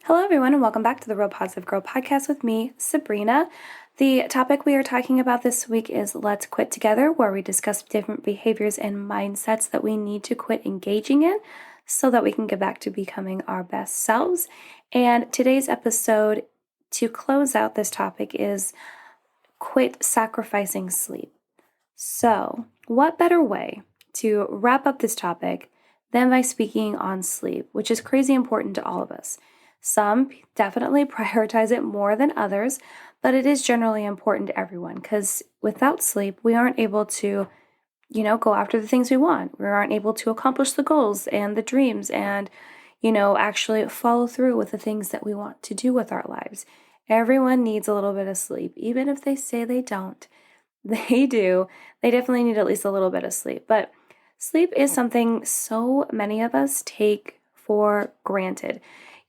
Hello, everyone, and welcome back to the Real Positive Girl podcast with me, Sabrina. The topic we are talking about this week is Let's Quit Together, where we discuss different behaviors and mindsets that we need to quit engaging in so that we can get back to becoming our best selves. And today's episode, to close out this topic, is quit sacrificing sleep. So, what better way to wrap up this topic than by speaking on sleep, which is crazy important to all of us. Some definitely prioritize it more than others, but it is generally important to everyone because without sleep, we aren't able to, go after the things we want. We aren't able to accomplish the goals and the dreams and, actually follow through with the things that we want to do with our lives. Everyone needs a little bit of sleep, even if they say they don't. They do. They definitely need at least a little bit of sleep. But sleep is something so many of us take for granted.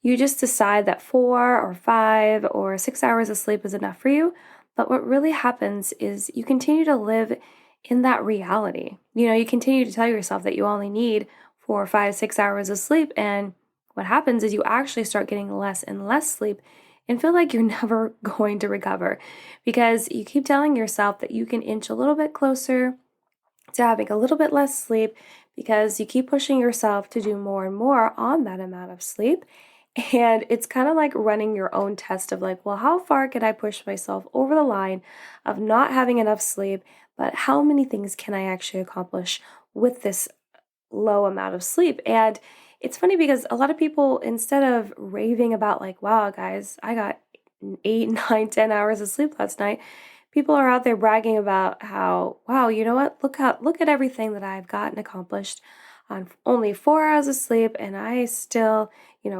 You just decide that 4 or 5 or 6 hours of sleep is enough for you. But what really happens is you continue to live in that reality. You continue to tell yourself that you only need 4, 5, 6 hours of sleep. And what happens is you actually start getting less and less sleep and feel like you're never going to recover because you keep telling yourself that you can inch a little bit closer to having a little bit less sleep because you keep pushing yourself to do more and more on that amount of sleep. And it's kind of like running your own test of like, well, how far can I push myself over the line of not having enough sleep, but how many things can I actually accomplish with this low amount of sleep? And it's funny because a lot of people, instead of raving about like, wow, guys, I got 8, 9, 10 hours of sleep last night, people are out there bragging about how, wow, you know what? Look at everything that I've gotten accomplished on only 4 hours of sleep, and I still,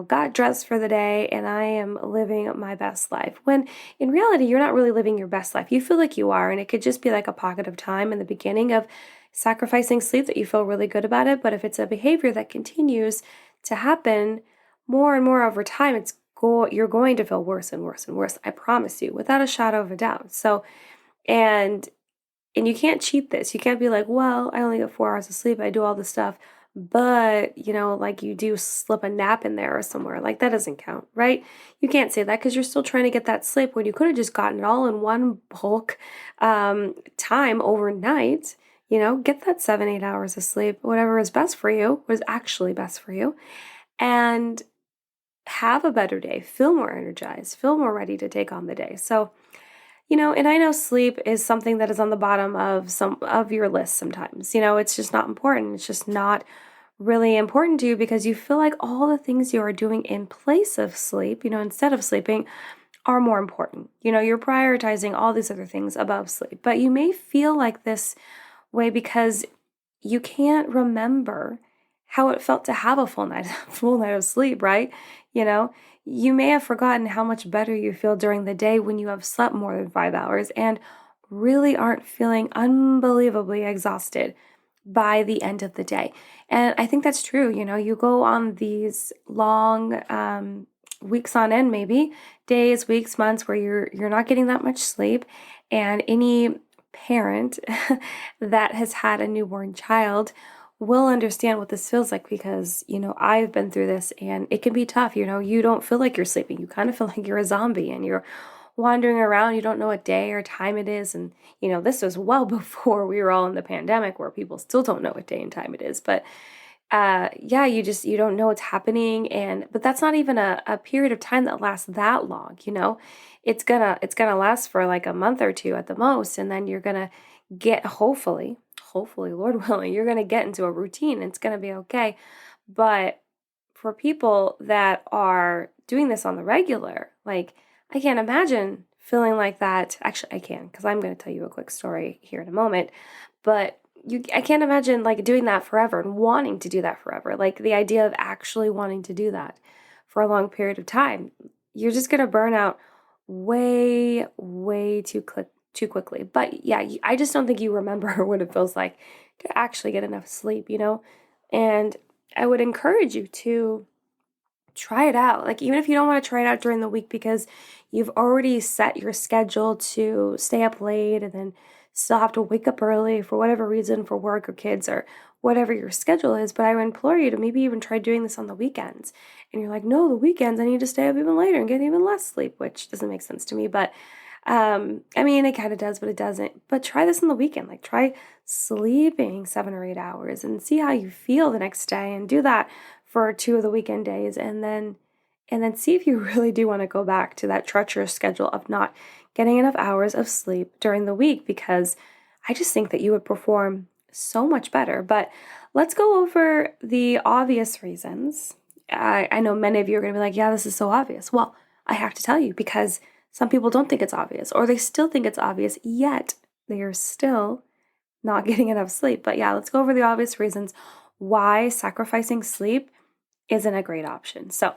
got dressed for the day, and I am living my best life. When in reality, you're not really living your best life. You feel like you are, and it could just be like a pocket of time in the beginning of sacrificing sleep that you feel really good about it. But if it's a behavior that continues to happen more and more over time, you're going to feel worse and worse and worse. I promise you, without a shadow of a doubt. So, and you can't cheat this. You can't be like, well, I only get 4 hours of sleep. I do all this stuff. But, like you do slip a nap in there or somewhere. Like that doesn't count, right? You can't say that because you're still trying to get that sleep when you could have just gotten it all in one bulk time overnight. Get that 7, 8 hours of sleep, whatever is best for you, what is actually best for you. And have a better day, feel more energized, feel more ready to take on the day. So, and I know sleep is something that is on the bottom of some of your list sometimes. It's just not important. It's just not really important to you because you feel like all the things you are doing in place of sleep, instead of sleeping, are more important. You're prioritizing all these other things above sleep. But you may feel like this way because you can't remember how it felt to have a full night of sleep, right? You may have forgotten how much better you feel during the day when you have slept more than 5 hours and really aren't feeling unbelievably exhausted by the end of the day. And I think that's true. You go on these long weeks on end, maybe days, weeks, months where you're not getting that much sleep, and any parent that has had a newborn child will understand what this feels like because, I've been through this and it can be tough. You don't feel like you're sleeping. You kind of feel like you're a zombie and you're wandering around. You don't know what day or time it is. And, this was well before we were all in the pandemic where people still don't know what day and time it is. But you don't know what's happening. But that's not even a period of time that lasts that long. It's gonna last for like a month or two at the most. And then you're gonna get, hopefully, Lord willing, you're going to get into a routine and it's going to be okay. But for people that are doing this on the regular, like I can't imagine feeling like that. Actually, I can, because I'm going to tell you a quick story here in a moment. But I can't imagine like doing that forever and wanting to do that forever. Like the idea of actually wanting to do that for a long period of time. You're just going to burn out way, way too quickly. But yeah, I just don't think you remember what it feels like to actually get enough sleep, And I would encourage you to try it out. Like even if you don't want to try it out during the week because you've already set your schedule to stay up late and then still have to wake up early for whatever reason, for work or kids or whatever your schedule is, but I would implore you to maybe even try doing this on the weekends. And you're like, no, the weekends I need to stay up even later and get even less sleep, which doesn't make sense to me. But I mean, it kind of does, but it doesn't. But try this on the weekend. Like try sleeping 7 or 8 hours and see how you feel the next day, and do that for 2 of the weekend days, and then see if you really do want to go back to that treacherous schedule of not getting enough hours of sleep during the week, because I just think that you would perform so much better. But let's go over the obvious reasons. I know many of you are going to be like, yeah, this is so obvious. Well, I have to tell you, because some people don't think it's obvious, or they still think it's obvious, yet they are still not getting enough sleep. But yeah, let's go over the obvious reasons why sacrificing sleep isn't a great option. So,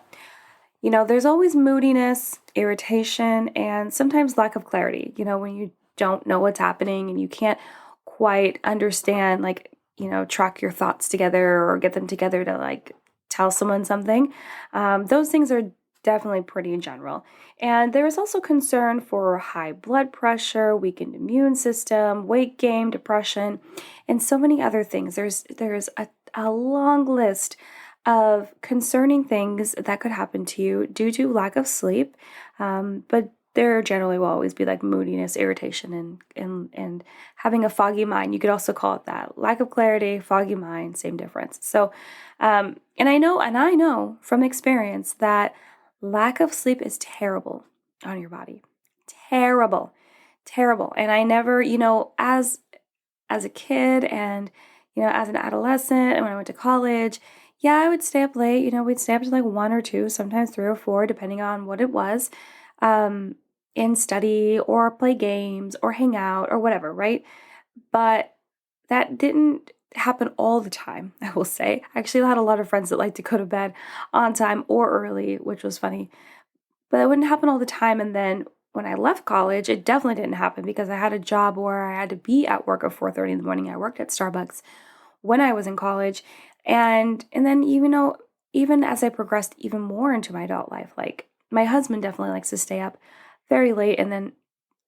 there's always moodiness, irritation, and sometimes lack of clarity, when you don't know what's happening and you can't quite understand, track your thoughts together or get them together to tell someone something. Those things are definitely pretty general. And there is also concern for high blood pressure, weakened immune system, weight gain, depression, and so many other things. There's a long list of concerning things that could happen to you due to lack of sleep. But there generally will always be moodiness, irritation, and having a foggy mind. You could also call it that. Lack of clarity, foggy mind, same difference. So, and I know from experience that lack of sleep is terrible on your body. Terrible, terrible. And I never, as a kid and, as an adolescent and when I went to college, yeah, I would stay up late. We'd stay up to 1 or 2, sometimes 3 or 4, depending on what it was, and study or play games or hang out or whatever, right? But that didn't happen all the time, I will say. I actually had a lot of friends that like to go to bed on time or early, which was funny. But it wouldn't happen all the time. And then when I left college, it definitely didn't happen because I had a job where I had to be at work at 4:30 in the morning. I worked at Starbucks when I was in college. And then, even as I progressed even more into my adult life, my husband definitely likes to stay up very late and then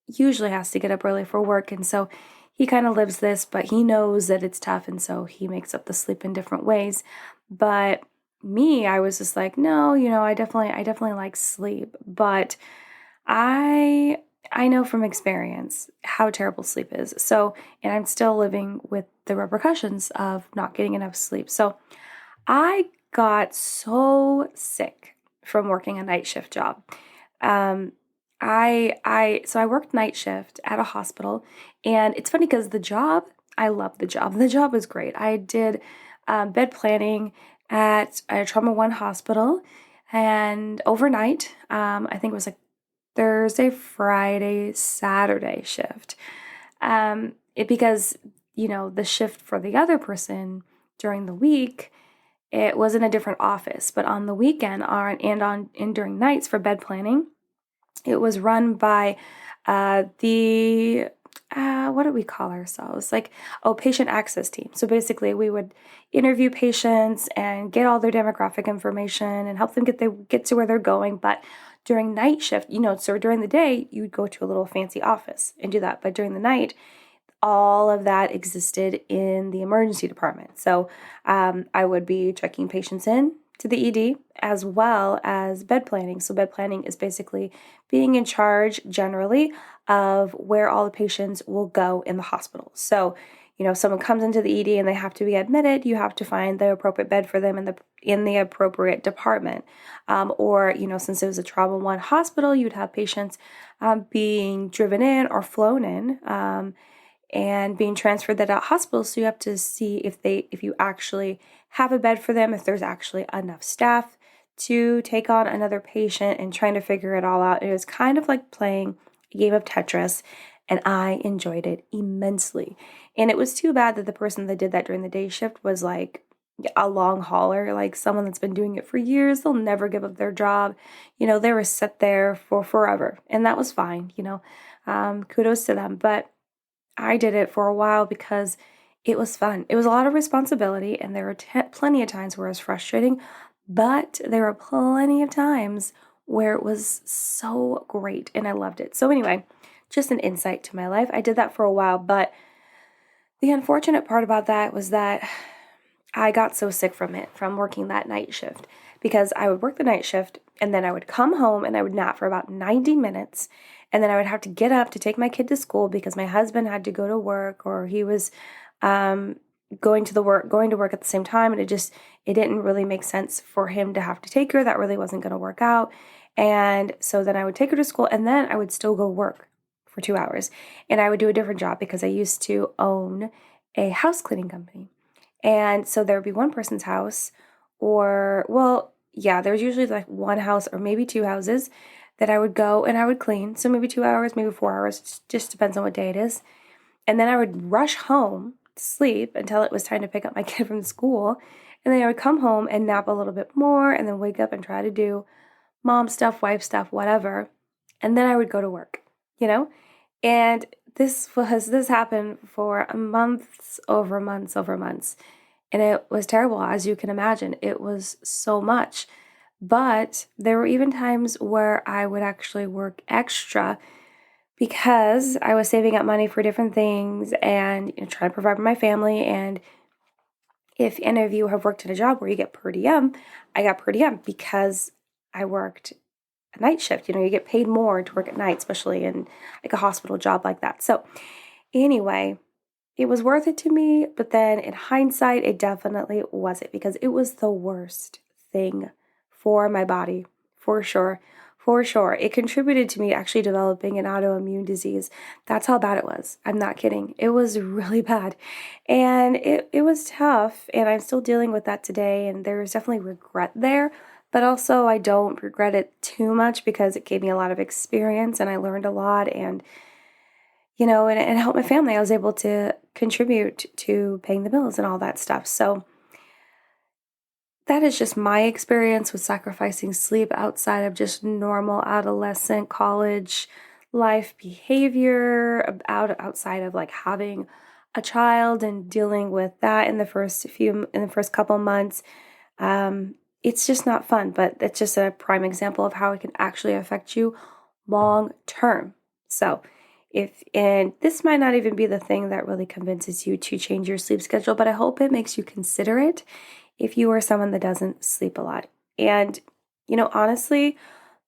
usually has to get up early for work. And so he kind of lives this, but he knows that it's tough. And so he makes up the sleep in different ways. But me, I was just like, no, I definitely like sleep, but I know from experience how terrible sleep is. So, and I'm still living with the repercussions of not getting enough sleep. So I got so sick from working a night shift job. So I worked night shift at a hospital, and it's funny because I loved the job. The job was great. I did bed planning at a Trauma One hospital, and overnight, I think it was Thursday, Friday, Saturday shift. Because the shift for the other person during the week, it was in a different office, but on the weekend and during nights for bed planning, it was run by the what do we call ourselves? Patient access team. So basically, we would interview patients and get all their demographic information and help them get to where they're going. But during night shift, so during the day, you would go to a little fancy office and do that. But during the night, all of that existed in the emergency department. So I would be checking patients in to the ED as well as bed planning. So bed planning is basically being in charge generally of where all the patients will go in the hospital. So, if someone comes into the ED and they have to be admitted, you have to find the appropriate bed for them in the appropriate department. Or, since it was a Trauma One hospital, you'd have patients being driven in or flown in and being transferred to that hospital. So you have to see if you actually have a bed for them, if there's actually enough staff to take on another patient, and trying to figure it all out. It was kind of like playing a game of Tetris, and I enjoyed it immensely. And it was too bad that the person that did that during the day shift was a long hauler, someone that's been doing it for years. They'll never give up their job. They were set there for forever, and that was fine. Kudos to them. But I did it for a while because it was fun. It was a lot of responsibility, and there were plenty of times where it was frustrating, but there were plenty of times where it was so great, and I loved it. So anyway, just an insight to my life. I did that for a while, but the unfortunate part about that was that I got so sick from it, from working that night shift, because I would work the night shift and then I would come home and I would nap for about 90 minutes. And then I would have to get up to take my kid to school because my husband had to go to work, or he was um, going to work at the same time. And it didn't really make sense for him to have to take her. That really wasn't going to work out. And so then I would take her to school and then I would still go work for 2 hours. And I would do a different job because I used to own a house cleaning company. And so there would be one person's house, or, well, yeah, there's usually like one house or maybe two houses that I would go and I would clean. So maybe 2 hours, maybe 4 hours, just depends on what day it is. And then I would rush home to sleep until it was time to pick up my kid from school. And then I would come home and nap a little bit more and then wake up and try to do mom stuff, wife stuff, whatever. And then I would go to work, you know? And this happened for months over months over months. And it was terrible, as you can imagine. It was so much. But there were even times where I would actually work extra because I was saving up money for different things and trying to provide for my family. And if any of you have worked in a job where you get per diem, I got per diem because I worked a night shift. You get paid more to work at night, especially in like a hospital job like that. So anyway, it was worth it to me, but then in hindsight, it definitely wasn't, because it was the worst thing for my body, for sure. For sure. It contributed to me actually developing an autoimmune disease. That's how bad it was. I'm not kidding. It was really bad. And it was tough. And I'm still dealing with that today. And there's definitely regret there. But also, I don't regret it too much because it gave me a lot of experience and I learned a lot. And and help my family. I was able to contribute to paying the bills and all that stuff. So that is just my experience with sacrificing sleep outside of just normal adolescent, college life behavior, outside of like having a child and dealing with that in the first couple months. It's just not fun, but it's just a prime example of how it can actually affect you long term. So and this might not even be the thing that really convinces you to change your sleep schedule, but I hope it makes you consider it if you are someone that doesn't sleep a lot. And, honestly,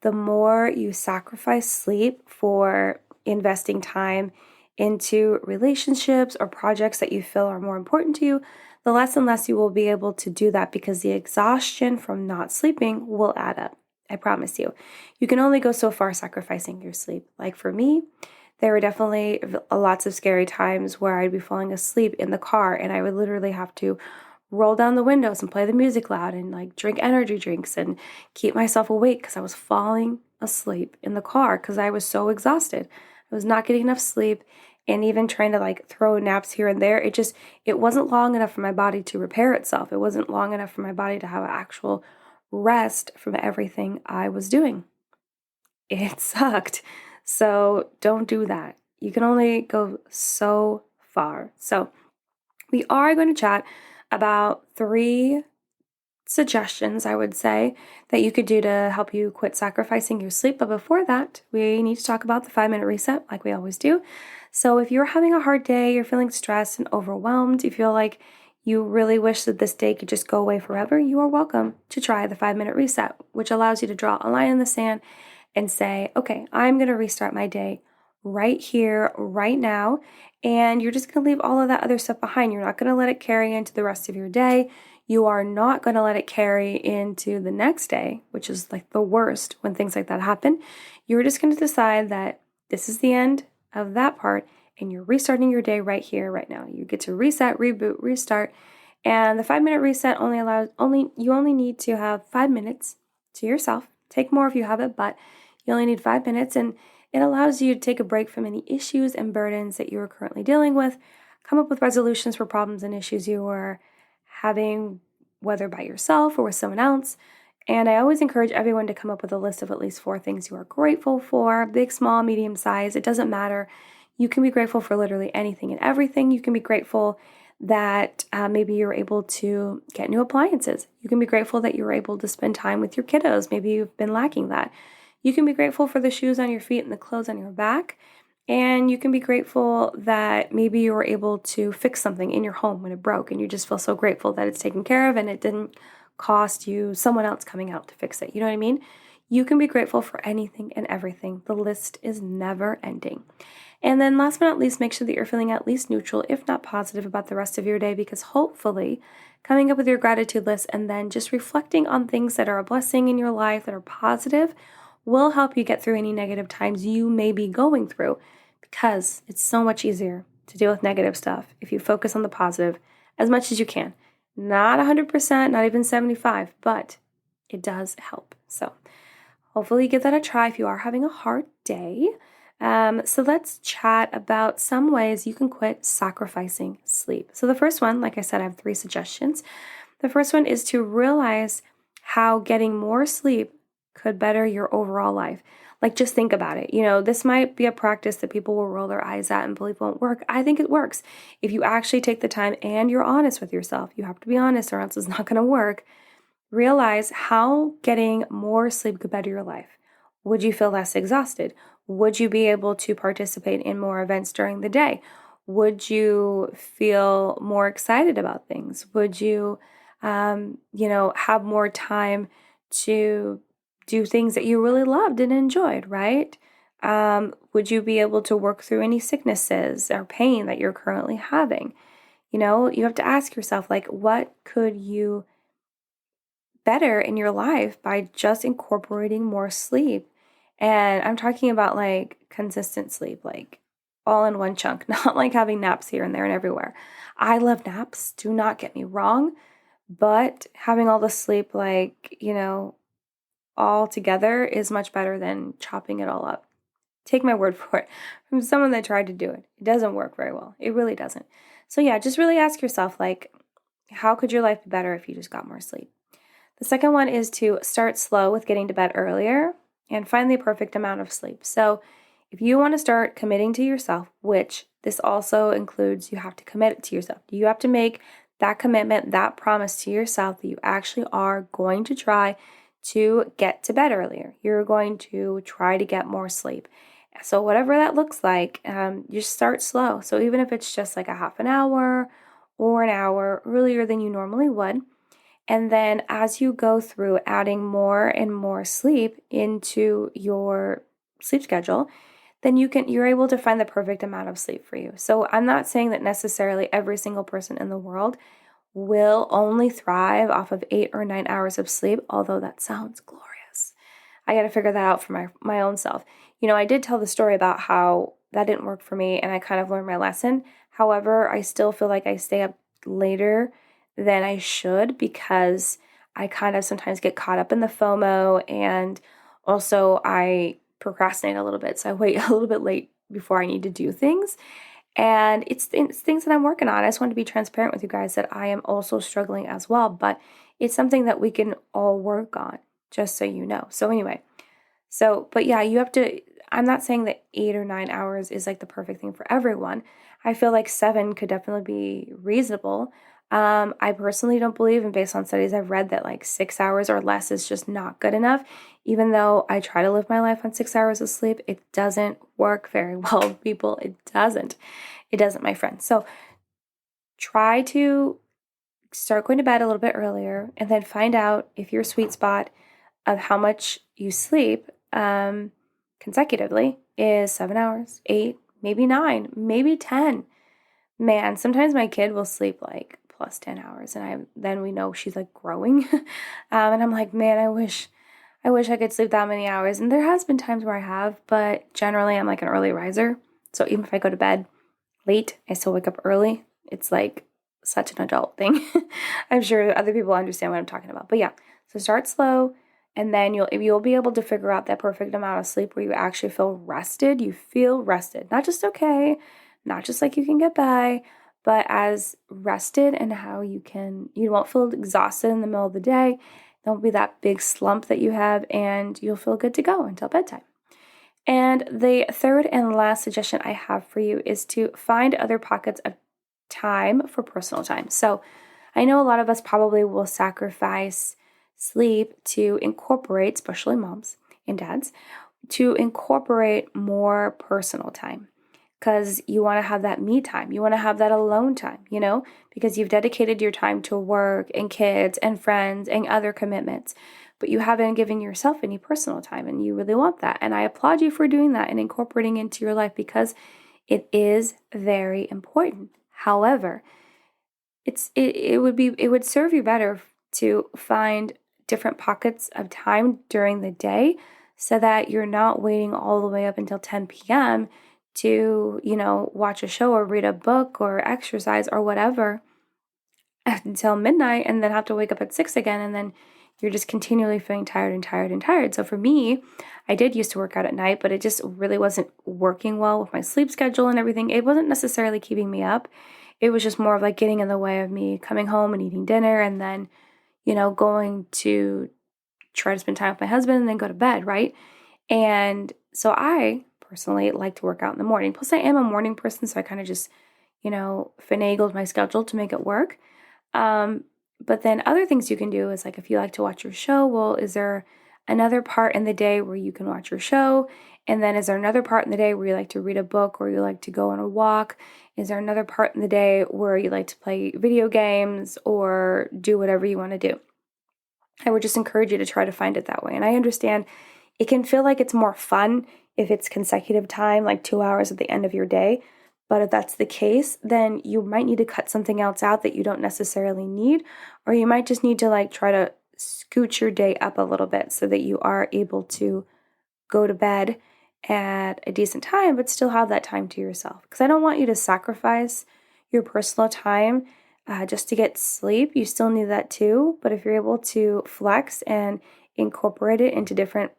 the more you sacrifice sleep for investing time into relationships or projects that you feel are more important to you, the less and less you will be able to do that, because the exhaustion from not sleeping will add up. I promise you. You can only go so far sacrificing your sleep. Like for me, there were definitely lots of scary times where I'd be falling asleep in the car and I would literally have to roll down the windows and play the music loud and like drink energy drinks and keep myself awake because I was falling asleep in the car because I was so exhausted. I was not getting enough sleep, and even trying to like throw naps here and there, it wasn't long enough for my body to repair itself. It wasn't long enough for my body to have actual rest from everything I was doing. It sucked. So don't do that. You can only go so far. So we are going to chat about 3 suggestions, I would say, that you could do to help you quit sacrificing your sleep. But before that, we need to talk about the 5-minute reset like we always do. So if you're having a hard day, you're feeling stressed and overwhelmed, you feel like you really wish that this day could just go away forever, you are welcome to try the 5-minute reset, which allows you to draw a line in the sand and say, okay, I'm going to restart my day right here, right now. And you're just going to leave all of that other stuff behind. You're not going to let it carry into the rest of your day. You are not going to let it carry into the next day, which is like the worst when things like that happen. You're just going to decide that this is the end of that part and you're restarting your day right here, right now. You get to reset, reboot, restart. And the 5-minute reset you only need to have 5 minutes to yourself. Take more if you have it, but you only need 5 minutes, and it allows you to take a break from any issues and burdens that you are currently dealing with, come up with resolutions for problems and issues you are having, whether by yourself or with someone else. And I always encourage everyone to come up with a list of at least 4 things you are grateful for, big, small, medium size. It doesn't matter. You can be grateful for literally anything and everything. You can be grateful that maybe you're able to get new appliances. You can be grateful that you're able to spend time with your kiddos. Maybe you've been lacking that. You can be grateful for the shoes on your feet and the clothes on your back. And you can be grateful that maybe you were able to fix something in your home when it broke, and you just feel so grateful that it's taken care of and it didn't cost you someone else coming out to fix it. You know what I mean? You can be grateful for anything and everything. The list is never ending. And then last but not least, make sure that you're feeling at least neutral, if not positive, about the rest of your day, because hopefully coming up with your gratitude list and then just reflecting on things that are a blessing in your life that are positive will help you get through any negative times you may be going through, because it's so much easier to deal with negative stuff if you focus on the positive as much as you can. Not 100%, not even 75, but it does help. So hopefully you give that a try if you are having a hard day. So let's chat about some ways you can quit sacrificing sleep. So the first one, like I said, I have 3 suggestions. The first one is to realize how getting more sleep could better your overall life. Like, just think about it. This might be a practice that people will roll their eyes at and believe won't work. I think it works. If you actually take the time and you're honest with yourself, you have to be honest or else it's not going to work. Realize how getting more sleep could better your life. Would you feel less exhausted? Would you be able to participate in more events during the day? Would you feel more excited about things? Would you, have more time to do things that you really loved and enjoyed, right? Would you be able to work through any sicknesses or pain that you're currently having? You have to ask yourself, like, what could you better in your life by just incorporating more sleep? And I'm talking about like consistent sleep, like all in one chunk, not like having naps here and there and everywhere. I love naps, do not get me wrong, but having all the sleep, like, all together is much better than chopping it all up. Take my word for it from someone that tried to do it. It doesn't work very well. It really doesn't. So yeah, just really ask yourself, like, how could your life be better if you just got more sleep? The second one is to start slow with getting to bed earlier and find the perfect amount of sleep. So if you want to start committing to yourself, which this also includes, you have to commit to yourself. You have to make that commitment, that promise to yourself that you actually are going to try to get to bed earlier. You're going to try to get more sleep. So whatever that looks like, you start slow. So even if it's just like a half an hour or an hour earlier than you normally would, and then as you go through adding more and more sleep into your sleep schedule, then you're able to find the perfect amount of sleep for you. So I'm not saying that necessarily every single person in the world will only thrive off of 8 or 9 hours of sleep, although that sounds glorious. I got to figure that out for my own self. I did tell the story about how that didn't work for me and I kind of learned my lesson. However, I still feel like I stay up later than I should because I kind of sometimes get caught up in the FOMO, and also I procrastinate a little bit. So I wait a little bit late before I need to do things. And it's things that I'm working on. I just want to be transparent with you guys that I am also struggling as well, but it's something that we can all work on, just so you know. So anyway, but yeah, I'm not saying that 8 or 9 hours is like the perfect thing for everyone. I feel like 7 could definitely be reasonable. I personally don't believe, and based on studies I've read, that like 6 hours or less is just not good enough. Even though I try to live my life on 6 hours of sleep, it doesn't work very well, people. It doesn't, my friends. So try to start going to bed a little bit earlier and then find out if your sweet spot of how much you sleep consecutively is 7 hours, 8, maybe 9, maybe 10. Man, sometimes my kid will sleep like plus 10 hours and then we know she's like growing. And I'm like, man, I wish I could sleep that many hours. And there has been times where I have, but generally I'm like an early riser. So even if I go to bed late, I still wake up early. It's like such an adult thing. I'm sure other people understand what I'm talking about. But yeah, so start slow, and then you'll be able to figure out that perfect amount of sleep where you actually feel rested. You feel rested, not just okay, not just like you can get by, but as rested, and how you won't feel exhausted in the middle of the day. There won't be that big slump that you have, and you'll feel good to go until bedtime. And the third and last suggestion I have for you is to find other pockets of time for personal time. So I know a lot of us probably will sacrifice sleep to incorporate, especially moms and dads, to incorporate more personal time. because you want to have that me time. You want to have that alone time, because you've dedicated your time to work and kids and friends and other commitments, but you haven't given yourself any personal time, and you really want that. And I applaud you for doing that and incorporating into your life, because it is very important. However, it would serve you better to find different pockets of time during the day, so that you're not waiting all the way up until 10 p.m. to, watch a show or read a book or exercise or whatever until midnight, and then have to wake up at 6 again, and then you're just continually feeling tired and tired and tired. So for me, I did used to work out at night, but it just really wasn't working well with my sleep schedule and everything. It wasn't necessarily keeping me up. It was just more of like getting in the way of me coming home and eating dinner, and then, going to try to spend time with my husband and then go to bed, right? And so I personally like to work out in the morning. Plus, I am a morning person, so I kind of just, finagled my schedule to make it work. But then other things you can do is, like, if you like to watch your show, well, is there another part in the day where you can watch your show? And then is there another part in the day where you like to read a book or you like to go on a walk? Is there another part in the day where you like to play video games or do whatever you want to do? I would just encourage you to try to find it that way. And I understand it can feel like it's more fun if it's consecutive time, like 2 hours at the end of your day. But if that's the case, then you might need to cut something else out that you don't necessarily need, or you might just need to try to scooch your day up a little bit so that you are able to go to bed at a decent time, but still have that time to yourself. Because I don't want you to sacrifice your personal time just to get sleep. You still need that too. But if you're able to flex and incorporate it into different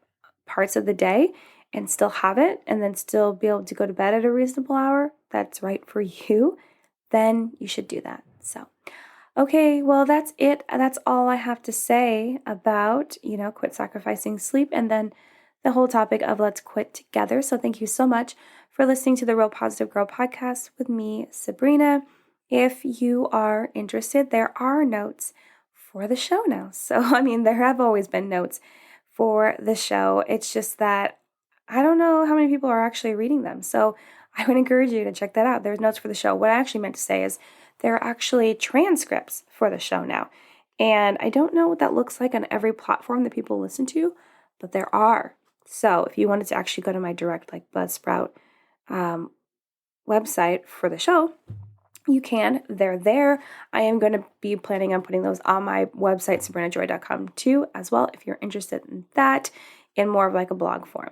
parts of the day and still have it, and then still be able to go to bed at a reasonable hour that's right for you, then you should do that. So, okay, well, that's it. That's all I have to say about, quit sacrificing sleep, and then the whole topic of let's quit together. So thank you so much for listening to the Real Positive Girl podcast with me, Sabrina. If you are interested, there are notes for the show now. So, there have always been notes for the show. It's just that I don't know how many people are actually reading them. So I would encourage you to check that out. There's notes for the show. What I actually meant to say is there are actually transcripts for the show now. And I don't know what that looks like on every platform that people listen to, but there are. So if you wanted to actually go to my direct, Buzzsprout website for the show, you can. They're there. I am going to be planning on putting those on my website, sabrinajoy.com, too, as well, if you're interested in that in more of a blog form.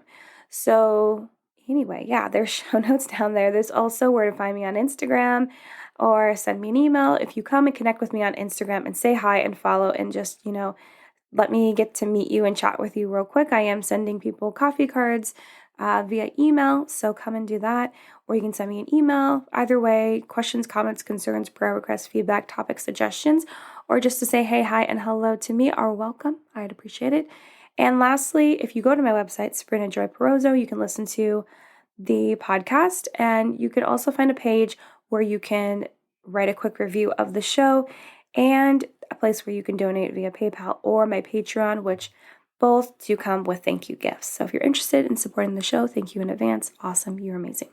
So anyway, yeah, there's show notes down there. There's also where to find me on Instagram, or send me an email. If you come and connect with me on Instagram and say hi and follow and just, let me get to meet you and chat with you real quick. I am sending people coffee cards via email, so come and do that. Or you can send me an email. Either way, questions, comments, concerns, prayer requests, feedback, topic suggestions, or just to say hey, hi, and hello to me are welcome. I'd appreciate it. And lastly, if you go to my website, Sabrina Joy Perozzo, you can listen to the podcast, and you can also find a page where you can write a quick review of the show, and a place where you can donate via PayPal or my Patreon, which both do come with thank you gifts. So if you're interested in supporting the show, thank you in advance. Awesome. You're amazing.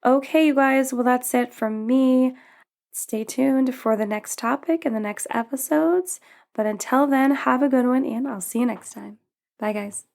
Okay, you guys. Well, that's it from me. Stay tuned for the next topic and the next episodes. But until then, have a good one, and I'll see you next time. Bye, guys.